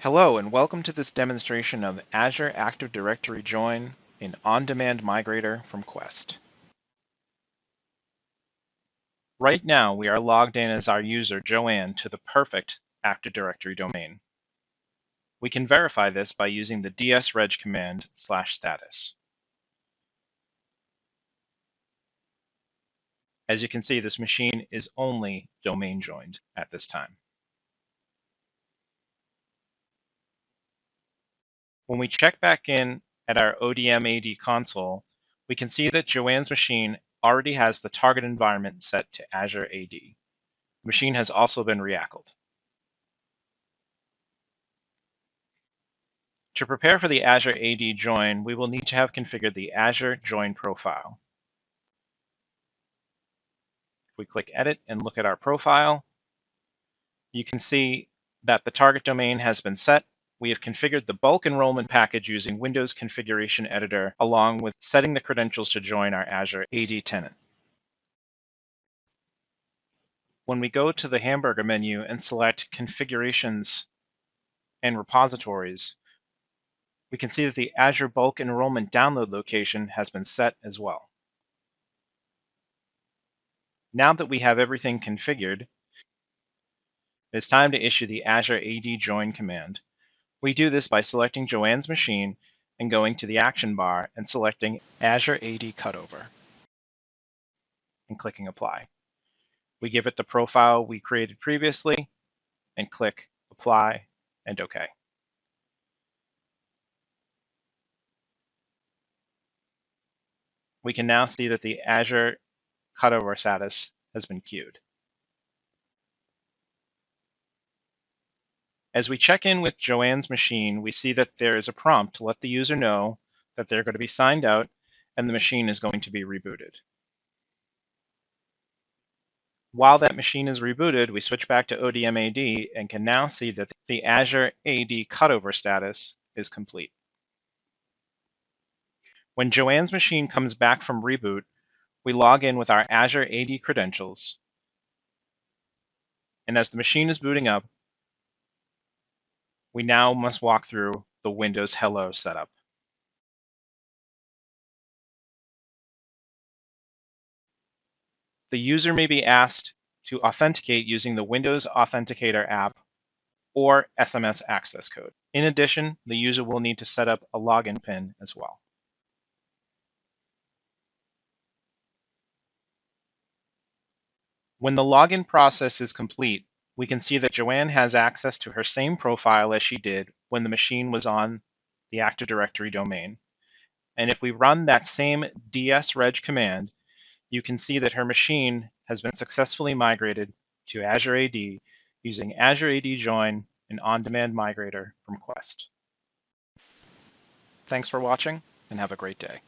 Hello and welcome to this demonstration of Azure Active Directory Join in On-Demand Migrator from Quest. Right now we are logged in as our user Joanne to the perfect Active Directory domain. We can verify this by using the dsreg command /status. As you can see, this machine is only domain joined at this time. When we check back in at our ODM AD console, we can see that Joanne's machine already has the target environment set to Azure AD. The machine has also been reackled. To prepare for the Azure AD join, we will need to have configured the Azure join profile. If we click Edit and look at our profile, you can see that the target domain has been set. We have configured the bulk enrollment package using Windows Configuration Editor, along with setting the credentials to join our Azure AD tenant. When we go to the hamburger menu and select Configurations and Repositories, we can see that the Azure bulk enrollment download location has been set as well. Now that we have everything configured, it's time to issue the Azure AD join command. We do this by selecting Joanne's machine and going to the action bar and selecting Azure AD cutover and clicking apply. We give it the profile we created previously and click apply and OK. We can now see that the Azure cutover status has been queued. As we check in with Joanne's machine, we see that there is a prompt to let the user know that they're going to be signed out and the machine is going to be rebooted. While that machine is rebooted, we switch back to ODM AD and can now see that the Azure AD cutover status is complete. When Joanne's machine comes back from reboot, we log in with our Azure AD credentials. And as the machine is booting up, we now must walk through the Windows Hello setup. The user may be asked to authenticate using the Windows Authenticator app or SMS access code. In addition, the user will need to set up a login PIN as well. When the login process is complete, we can see that Joanne has access to her same profile as she did when the machine was on the Active Directory domain. And if we run that same dsreg command, you can see that her machine has been successfully migrated to Azure AD using Azure AD Join and On-Demand Migrator from Quest. Thanks for watching and have a great day.